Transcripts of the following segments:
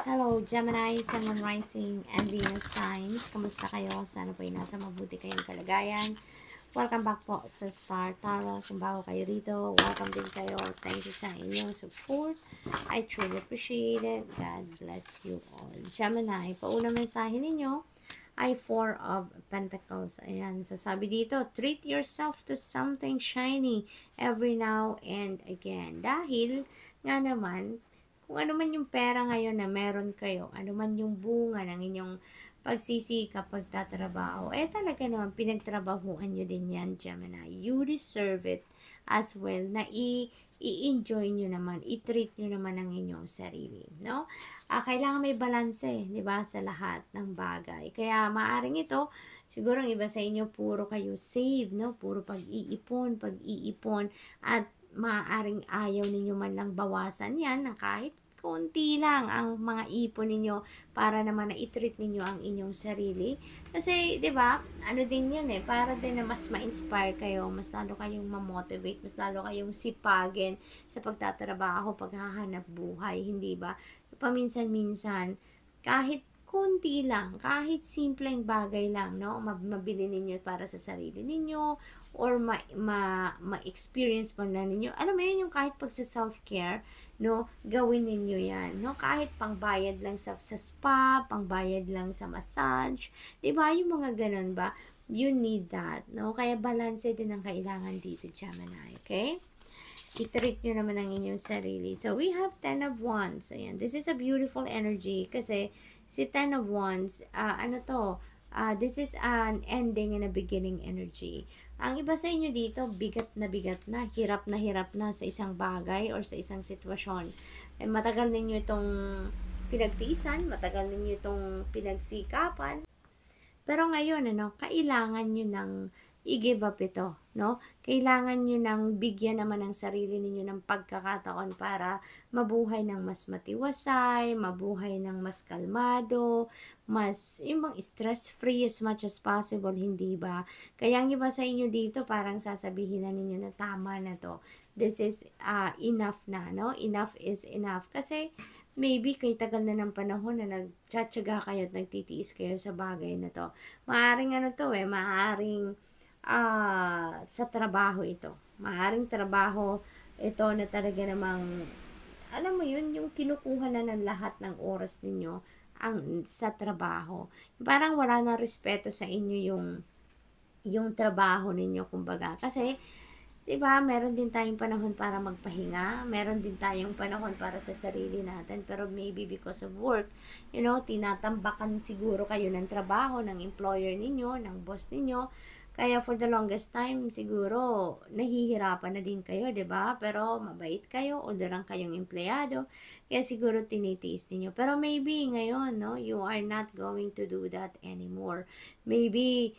Hello, Gemini, Sun, Moon, Rising, and Venus signs. Kamusta kayo? Sana po ay nasa mabuti kayong kalagayan. Welcome back po sa Star Tarot. Kung bago kayo rito, welcome din kayo. Thank you sa inyong support. I truly appreciate it. God bless you all. Gemini, paunang mensahe ninyo ay Four of Pentacles. Ayan. So, sabi dito, treat yourself to something shiny every now and again. Dahil, nga naman, kung ano man yung pera ngayon na meron kayo, ano man yung bunga ng inyong pagsisikap, pagtatrabaho, talaga naman, pinagtrabahuan nyo din yan, Gemini. You deserve it as well, na i-enjoy nyo naman, i-treat nyo naman ang inyong sarili, no? Kailangan may balanse, di ba, sa lahat ng bagay. Kaya maaring ito, siguro ang iba sa inyo, puro kayo save, no? Puro pag-iipon, at maaaring ayaw ninyo man lang bawasan yan ng kahit konti lang ang mga ipon ninyo para naman na i-treat ninyo ang inyong sarili. Kasi, di ba, ano din yan para din na mas ma-inspire kayo, mas lalo kayong ma-motivate, mas lalo kayong sipagin sa pagtatrabaho, paghahanap buhay, hindi ba? Paminsan-minsan, kahit konti lang, kahit simpleng bagay lang, no? Mabili ninyo para sa sarili ninyo, or ma-experience man lang ninyo. Alam mo yun, yung kahit pag sa self-care, no? Gawin ninyo yan, no? Kahit pangbayad lang sa spa, pangbayad lang sa massage, diba? Yung mga ganun ba? You need that, no? Kaya balance din ang kailangan dito, Gemini, okay? I-treat nyo naman ang inyong sarili. So, we have 10 of Wands. Ayan. This is a beautiful energy kasi si 10 of Wands, this is an ending and a beginning energy. Ang iba sa inyo dito, bigat na, hirap na sa isang bagay or sa isang sitwasyon. Matagal ninyo itong pinagtiisan, matagal ninyo itong pinagsikapan. Pero ngayon, kailangan nyo ng i-give up ito, no? Kailangan nyo nang bigyan naman ng sarili ninyo ng pagkakataon para mabuhay ng mas matiwasay, mabuhay ng mas kalmado, mas yung stress-free as much as possible, hindi ba? Kaya ang iba sa inyo dito, parang sasabihin na ninyo na tama na to. This is enough na, no? Enough is enough. Kasi maybe kay tagal na ng panahon na nagtsatsaga kayo at nagtitiis kayo sa bagay na to. Maaring maaring sa trabaho ito. Maaring trabaho ito na talaga namang, alam mo yun, yung kinukuha na ng lahat ng oras ninyo sa trabaho. Parang wala na respeto sa inyo yung trabaho ninyo, kumbaga. Kasi, diba, meron din tayong panahon para magpahinga, meron din tayong panahon para sa sarili natin, pero maybe because of work, tinatambakan siguro kayo ng trabaho, ng employer ninyo, ng boss ninyo. Kaya for the longest time, siguro, nahihirapan na din kayo, diba? Pero mabait kayo, orderan kayong empleyado, kaya siguro tinitiis ninyo. Pero maybe ngayon, no, you are not going to do that anymore. Maybe,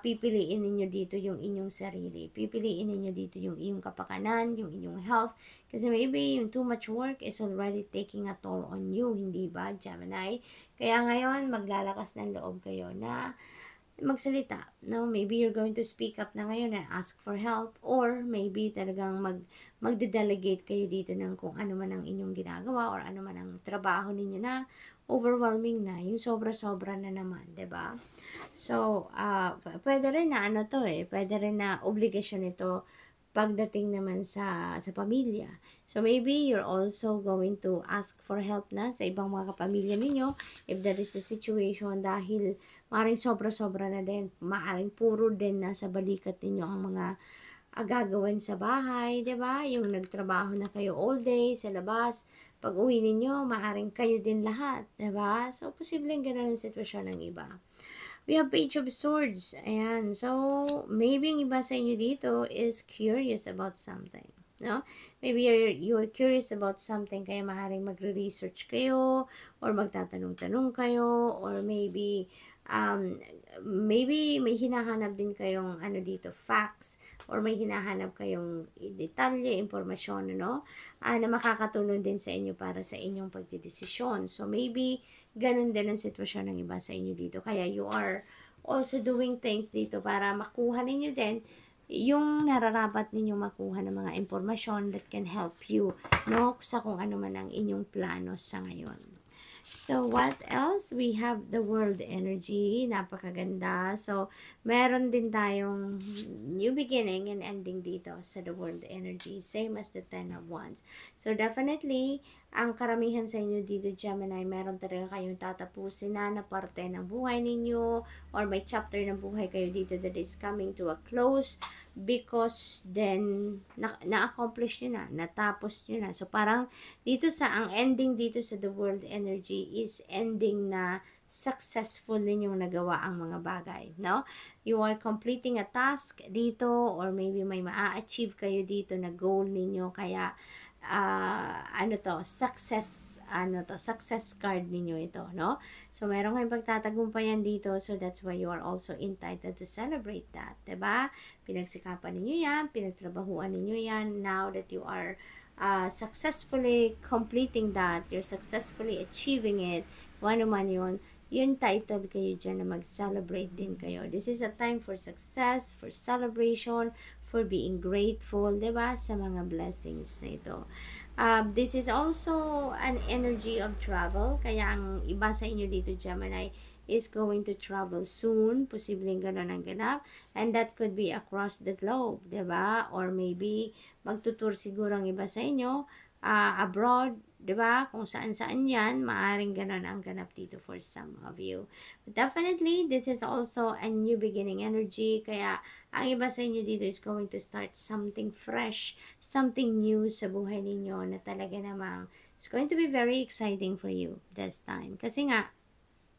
pipiliin ninyo dito yung inyong sarili. Pipiliin ninyo dito yung inyong kapakanan, yung inyong health. Kasi maybe yung too much work is already taking a toll on you, hindi ba, Gemini? Kaya ngayon, maglalakas ng loob kayo na magsalita, no? Maybe you're going to speak up na ngayon and ask for help, or maybe talagang magde-delegate kayo dito ng kung ano man ang inyong ginagawa or ano man ang trabaho ninyo na overwhelming na, yung sobra-sobra na naman, 'di ba? So, pwede rin na pwede rin na obligasyon ito pagdating naman sa pamilya. So, maybe you're also going to ask for help na sa ibang mga kapamilya ninyo if there is a situation, dahil maaaring sobra-sobra na din. Maaaring puro din na sa balikat ninyo ang mga gagawin sa bahay, 'di ba? Yung nagtrabaho na kayo all day sa labas, pag uwi ninyo, maaaring kayo din lahat, 'di ba? So, posibleng ganun ang sitwasyon ng iba. We have Page of Swords. Ayan. So, maybe yung iba sa inyo dito is curious about something. No? Maybe you're curious about something, kaya maaaring magre-research kayo, or magtatanong-tanong kayo, or maybe may hinahanap din kayong dito, facts, or may hinahanap kayong detalye, impormasyon, na makakatulong din sa inyo para sa inyong pagdedesisyon. So, maybe ganun din ang sitwasyon ng iba sa inyo dito. Kaya you are also doing things dito para makuha ninyo din yung nararapat ninyong makuha ng mga impormasyon that can help you, no, sa kung ano man ang inyong plano sa ngayon. So, what else? We have the world energy. Napakaganda. So, meron din tayong new beginning and ending dito sa the world energy. Same as the 10 of Wands. So, definitely, ang karamihan sa inyo dito, Gemini, meron talaga kayong tatapusin na parte ng buhay ninyo or may chapter ng buhay kayo dito that is coming to a close because then na-accomplish nyo na, natapos nyo na. So, parang dito ang ending dito sa the world energy is ending na successful ninyong nagawa ang mga bagay, no? You are completing a task dito or maybe may maa-achieve kayo dito na goal ninyo kaya success card ninyo ito, no? So, meron kayong pagtatagumpayan dito, so that's why you are also entitled to celebrate that, diba? Pinagsikapan ninyo yan, pinagtrabahuan ninyo yan, now that you are successfully completing that, you're successfully achieving it, kung ano man yun, yung title kayo dyan na mag-celebrate din kayo. This is a time for success, for celebration, for being grateful, diba? Sa mga blessings na ito. This is also an energy of travel, kaya ang iba sa inyo dito, Gemini, is going to travel soon, posibleng gano'n ang ganap, and that could be across the globe, diba? Or maybe, magtutur siguro ang iba sa inyo, abroad, diba? Kung saan-saan yan, maaring gano'n ang ganap dito for some of you. But definitely, this is also a new beginning energy, kaya ang iba sa inyo dito is going to start something fresh, something new sa buhay ninyo na talaga namang it's going to be very exciting for you this time. Kasi nga,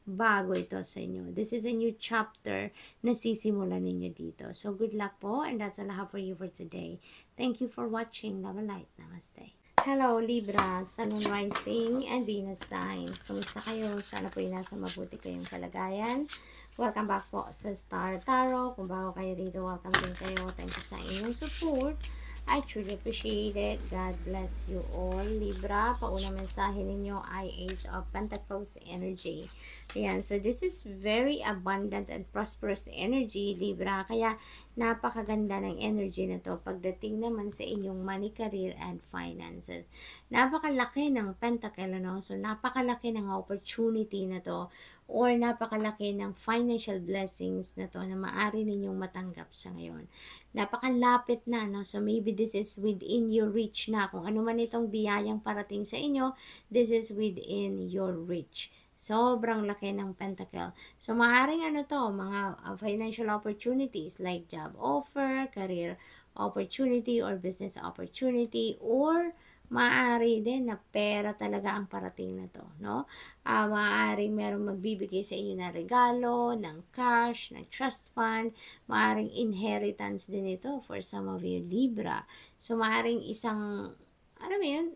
bago ito sa inyo. This is a new chapter na sisimulan ninyo dito. So, good luck po, and that's all I have for you for today. Thank you for watching. Love and light. Namaste. Hello, Libra, Sun, Moon, Rising, and Venus signs. Kumusta kayo? Sana po nasa mabuti kayong kalagayan. Welcome back po sa Star Tarot. Kung bago kayo dito, welcome din kayo. Thank you sa inyong support. I truly appreciate it. God bless you all. Libra, paunang mensahe ninyo ay Ace of Pentacles energy. Ayan, so this is very abundant and prosperous energy, Libra. Kaya napakaganda ng energy na to pagdating naman sa inyong money, career, and finances. Napakalaki ng pentacle, no? So, napakalaki ng opportunity na to or napakalaki ng financial blessings na to na maaari ninyong matanggap sa ngayon. Napakalapit na, no? So, maybe this is within your reach na. Kung ano man itong biyayang parating sa inyo, this is within your reach. Sobrang laki ng pentacle. So, maaaring mga financial opportunities like job offer, career opportunity, or business opportunity, or maaari din na pera talaga ang parating na to, no? Maaaring merong magbibigay sa inyo na regalo, ng cash, ng trust fund, maaaring inheritance din ito for some of you, Libra. So, maaaring isang, maaaring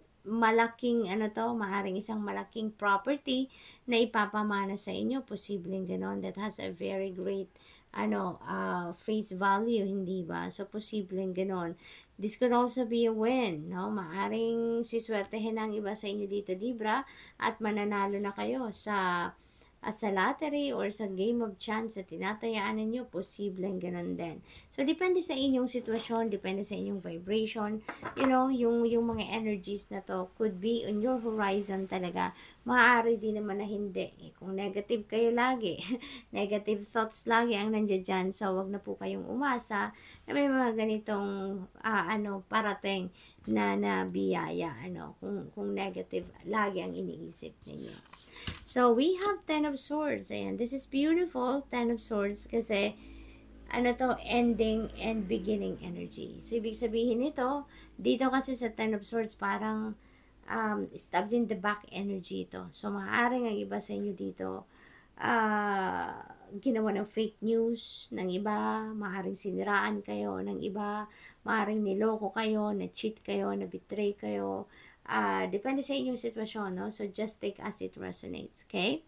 isang malaking property na ipapamana sa inyo, posibleng ganon, that has a very great face value, hindi ba? So, posibleng ganon. This could also be a win, no? Maaring siswertehin ang iba sa inyo dito, Libra, at mananalo na kayo sa lottery or sa game of chance sa tinatayaan ninyo, posibleng ganun din. So, depende sa inyong sitwasyon, depende sa inyong vibration, yung mga energies na to could be on your horizon talaga. Maaari din naman na hindi. Kung negative kayo lagi, negative thoughts lagi ang nandiyan dyan, so wag na po kayong umasa na may mga ganitong parating na biyaya, kung negative lagi ang iniisip ninyo. So, we have 10 of Swords. Ayan, this is beautiful, 10 of Swords, kasi, ending and beginning energy. So, ibig sabihin nito, dito kasi sa 10 of Swords, parang, stabbed in the back energy ito. So, maaaring ang iba sa inyo dito, ginawa ng fake news ng iba, maaaring siniraan kayo ng iba, maaaring niloko kayo, na-cheat kayo, na-betray kayo, depende sa inyong sitwasyon, no? So, just take as it resonates, okay?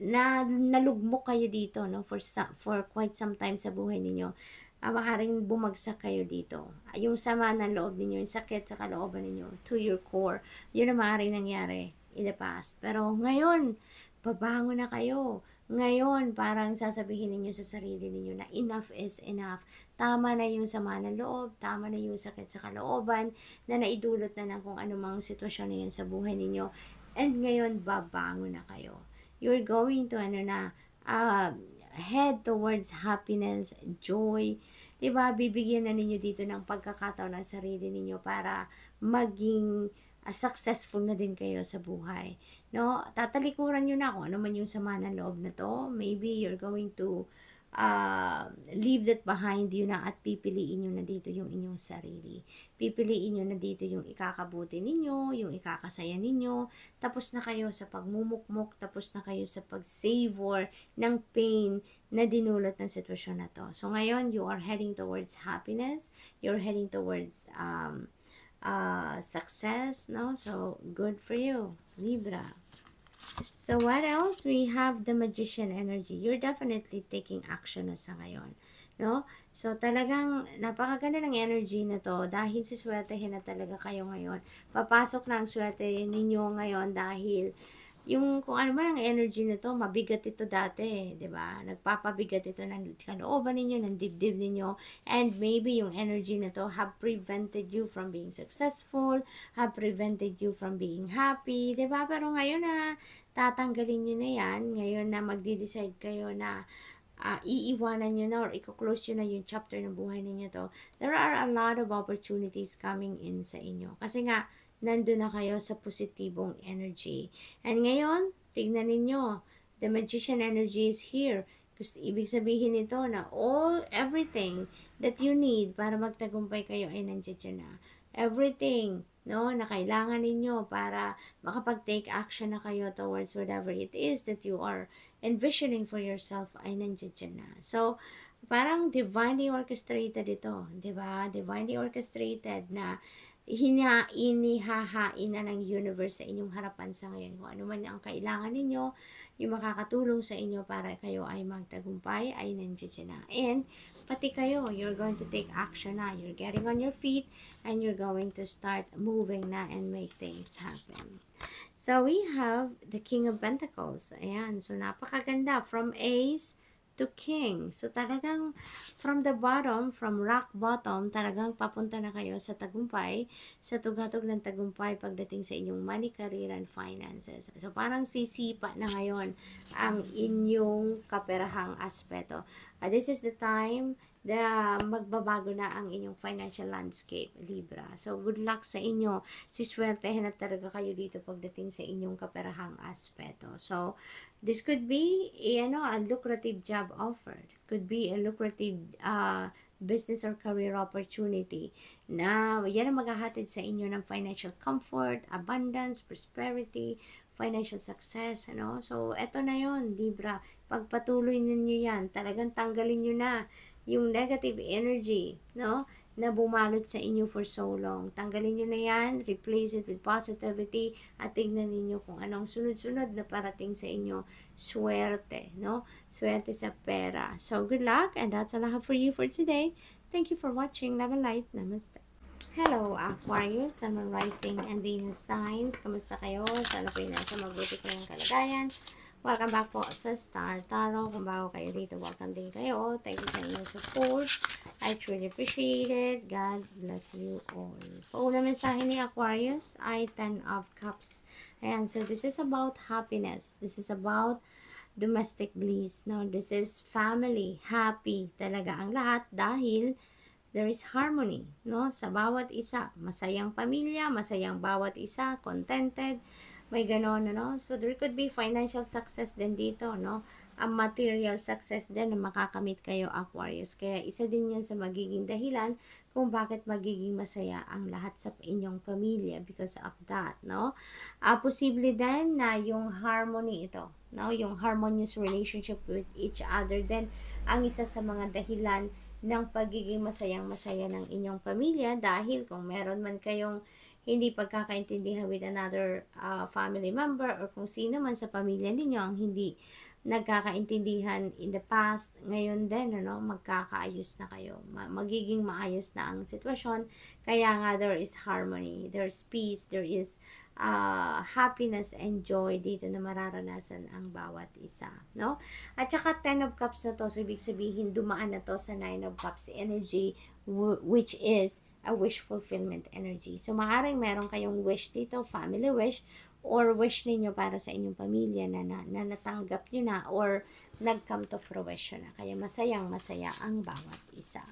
Nalugmok kayo dito, no? For quite some time sa buhay ninyo. Maaaring bumagsak kayo dito. Yung sama ng loob ninyo, yung sakit sa kalooban ninyo, to your core, yun na maaaring nangyari in the past. Pero ngayon, babango na kayo. Ngayon, parang sasabihin ninyo sa sarili ninyo na enough is enough. Tama na yung sama ng loob, tama na yung sakit sa kalooban, na naidulot na ng kung anumang sitwasyon na yan sa buhay ninyo. And ngayon, babangon na kayo. You're going to, uh, head towards happiness, joy. Diba, bibigyan na ninyo dito ng pagkakataon ng sarili ninyo para maging successful na din kayo sa buhay. No? Tatalikuran nyo na kung ano man yung sama ng loob na to. Maybe you're going to leave that behind you na at pipiliin nyo na dito yung inyong sarili. Pipiliin nyo na dito yung ikakabuti ninyo, yung ikakasaya ninyo. Tapos na kayo sa pagmumukmuk, tapos na kayo sa pag-savor ng pain na dinulot ng sitwasyon na to. So ngayon, you are heading towards happiness. You're heading towards success, no? So good for you, Libra. So what else? We have the Magician energy. You're definitely taking action na sa ngayon, no? So talagang napakaganda ng energy na to dahil siswertehin na talaga kayo ngayon. Papasok na ang swerte ninyo ngayon dahil yung kung ano man ang energy na to, mabigat ito dati, di ba? Nagpapabigat ito ng kalooban ninyo, ng dibdib ninyo, and maybe yung energy na to have prevented you from being successful, have prevented you from being happy, di ba? Pero ngayon na tatanggalin nyo na yan, ngayon na magdi-decide kayo na iiwanan nyo na or i-close nyo na yung chapter ng buhay ninyo to, there are a lot of opportunities coming in sa inyo. Kasi nga, nandun na kayo sa positibong energy. And ngayon, tignan ninyo, the Magician energy is here. Gusto, ibig sabihin nito na everything that you need para magtagumpay kayo ay nandiyan na. Everything, no, na kailangan ninyo para makapag-take action na kayo towards whatever it is that you are envisioning for yourself ay nandiyan na. So, parang divinely orchestrated ito, di ba? Divinely orchestrated na inihahain na ng universe sa inyong harapan sa ngayon. Kung ano man ang kailangan ninyo, yung makakatulong sa inyo para kayo ay magtagumpay, ay nandiyan na. And, pati kayo, you're going to take action na. You're getting on your feet, and you're going to start moving na and make things happen. So, we have the King of Pentacles. Ayan, so napakaganda. From Ace to King. So talagang from the bottom, from rock bottom, talagang papunta na kayo sa tagumpay, sa tugatog ng tagumpay pagdating sa inyong money, career, and finances. So parang sisipa na ngayon ang inyong kaperahang aspeto. This is the time na magbabago na ang inyong financial landscape, Libra. So, good luck sa inyo. Siswertehin na talaga kayo dito pagdating sa inyong kaperahang aspeto. So, this could be, a lucrative job offer. It could be a lucrative business or career opportunity na yan ang maghahatid sa inyo ng financial comfort, abundance, prosperity, financial success, So, eto na yon, Libra. Pagpatuloy ninyo yan, talagang tanggalin nyo na yung negative energy, na bumalot sa inyo for so long. Tanggalin nyo na yan, replace it with positivity, at tignan ninyo kung anong sunod-sunod na parating sa inyo. Swerte, Swerte sa pera. So, good luck, and that's all I have for you for today. Thank you for watching. Love and light. Namaste. Hello, Aquarius, Sun, Moon, Rising, and Venus signs. Kamusta kayo? Sana po yun nasa mabuti kayong kalagayan. Welcome back po sa Star Tarot. Kung bago kayo dito, welcome din kayo. Thank you sa inyong support. I truly appreciate it. God bless you all. Pauna mensahe ni Aquarius ay 10 of Cups. Ayan, so this is about happiness. This is about domestic bliss. No, this is family. Happy talaga ang lahat dahil there is harmony, sa bawat isa. Masayang pamilya, masayang bawat isa, contented. May ganon, So, there could be financial success din dito, Ang material success din na makakamit kayo, Aquarius. Kaya, isa din yan sa magiging dahilan kung bakit magiging masaya ang lahat sa inyong pamilya because of that, Posible din na yung harmony ito, Yung harmonious relationship with each other din ang isa sa mga dahilan ng pagiging masayang-masaya ng inyong pamilya dahil kung meron man kayong hindi pagkakaintindihan with another family member or kung sino man sa pamilya ninyo ang hindi nagkakaintindihan in the past, ngayon din, magkakaayos na kayo. Magiging maayos na ang sitwasyon. Kaya nga, there is harmony, there is peace, there is happiness and joy dito na mararanasan ang bawat isa, no? At saka 10 of Cups na to, so ibig sabihin dumaan na to sa 9 of Cups energy, which is a wish fulfillment energy. So maaring meron kayong wish dito, family wish, or wish ninyo para sa inyong pamilya na natanggap nyo na or nag-come to fruition na. Kaya masayang masaya ang bawat isa.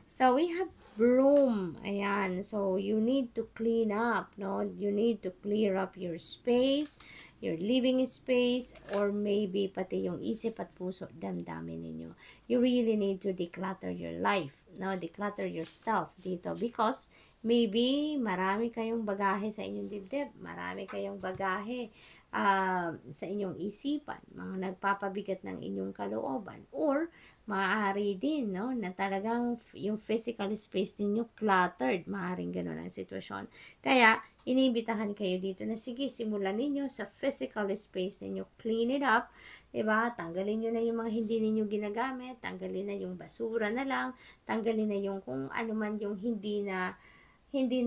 So we have broom. Ayan. So you need to clean up, no? You need to clear up your space, your living space, or maybe pati yung isip at puso, damdamin ninyo. You really need to declutter your life, no? Declutter yourself dito because maybe marami kayong bagahe sa inyong dibdib, marami kayong bagahe sa inyong isipan, mga nagpapabigat ng inyong kalooban, or maaari din, no, na talagang yung physical space ninyo cluttered, maaaring gano'n ang sitwasyon. Kaya, inibitahan kayo dito na sige, simulan ninyo sa physical space ninyo, clean it up, diba? Tanggalin nyo na yung mga hindi ninyo ginagamit, tanggalin na yung basura na lang, tanggalin na yung kung ano man yung hindi na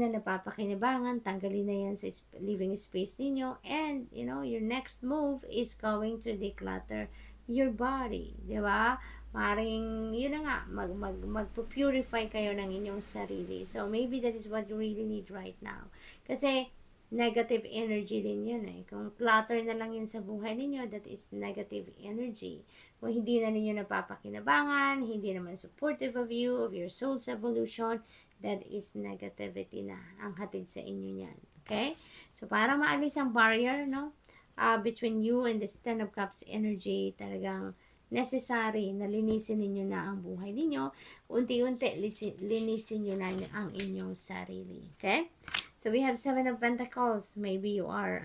napapakinabangan, tanggalin na yan sa living space ninyo, and, you know, your next move is going to declutter your body, di ba? Maring, yun na nga, mag-purify kayo ng inyong sarili. So, maybe that is what you really need right now. Kasi, negative energy din yan eh. Kung clutter na lang yan sa buhay ninyo, that is negative energy. Kung hindi na ninyo napapakinabangan, hindi naman supportive of you, of your soul's evolution, that is negativity na ang hatid sa inyo niyan. Okay? So, para maalis ang barrier, no? Between you and this 10 of Cups energy, talagang necessary na linisin ninyo na ang buhay ninyo. Unti-unti, linisin nyo na ang inyong sarili. Okay? So, we have 7 of Pentacles. Maybe you are,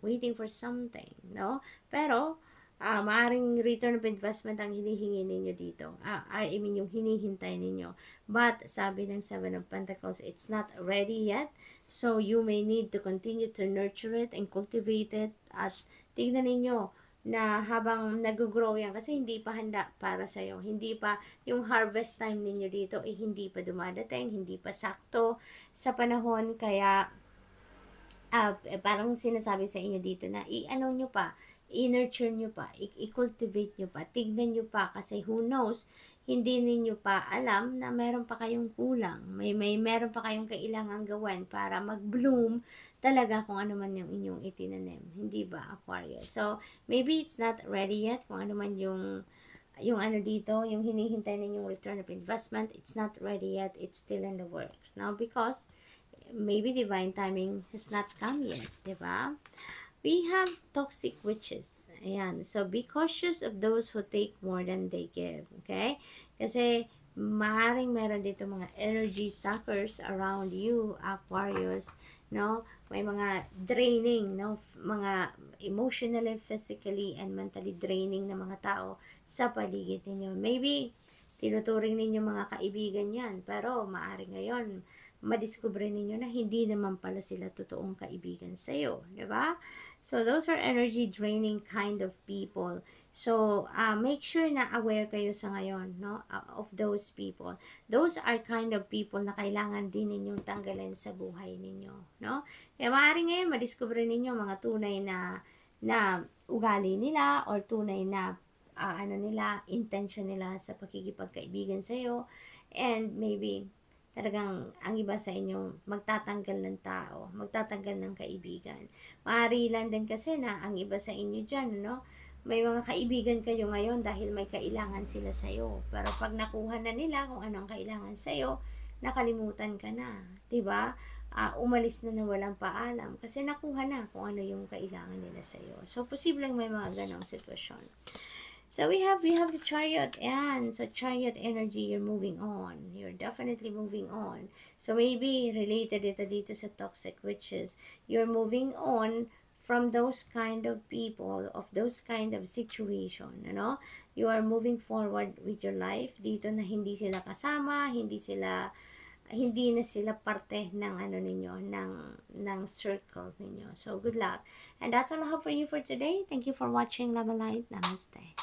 waiting for something, no? Pero, maaring return of investment ang hinihingi ninyo dito. I mean, yung hinihintay ninyo. But, sabi ng 7 of Pentacles, it's not ready yet. So, you may need to continue to nurture it and cultivate it. At tignan ninyo na habang nag-grow yan, kasi hindi pa handa para sa'yo. Hindi pa, yung harvest time ninyo dito, hindi pa dumadating, hindi pa sakto sa panahon. Kaya, parang sinasabi sa inyo dito na, i-ano nyo pa, i-nurture nyo pa, i-cultivate nyo pa, tignan nyo pa, kasi who knows, hindi ninyo pa alam na meron pa kayong kulang, meron pa kayong kailangang gawin para mag-bloom talaga kung ano man yung inyong itinanim, hindi ba, Aquarius? So, maybe it's not ready yet, kung ano man yung ano dito, yung hinihintay ninyong return of investment, it's not ready yet, it's still in the works. Now, because maybe divine timing has not come yet, di ba? We have toxic witches. Ayan. So, be cautious of those who take more than they give. Okay? Kasi, maaaring meron dito mga energy suckers around you, Aquarius. No? May mga draining, no? Mga emotionally, physically, and mentally draining na mga tao sa paligid ninyo. Maybe, tinuturing ninyo mga kaibigan yan. Pero, maaari ngayon, madiskubre ninyo na hindi naman pala sila totoong kaibigan sa'yo. Diba? So, those are energy draining kind of people. So, make sure na aware kayo sa ngayon, no, of those people. Those are kind of people na kailangan din ninyong tanggalin sa buhay ninyo, no? Kaya maaari ngayon, madiskubre ninyo mga tunay na ugali nila or tunay na intention nila sa pakikipagkaibigan sa'yo. And maybe, talagang ang iba sa inyo magtatanggal ng tao, magtatanggal ng kaibigan. Maaari lang din kasi na ang iba sa inyo dyan, no? May mga kaibigan kayo ngayon dahil may kailangan sila sa'yo. Pero pag nakuha na nila kung anong kailangan sa'yo, nakalimutan ka na. Diba? Umalis na walang paalam kasi nakuha na kung ano yung kailangan nila sa'yo. So, posibleng may mga ganong sitwasyon. So, we have the Chariot, and so Chariot energy, you're moving on. You're definitely moving on. So, maybe related dito sa toxic witches, you're moving on from those kind of people, of those kind of situation, ano? You are moving forward with your life dito na hindi sila kasama, hindi na sila parte ng ninyo, ng circle ninyo. So, good luck. And that's all I have for you for today. Thank you for watching. Love and light. Namaste.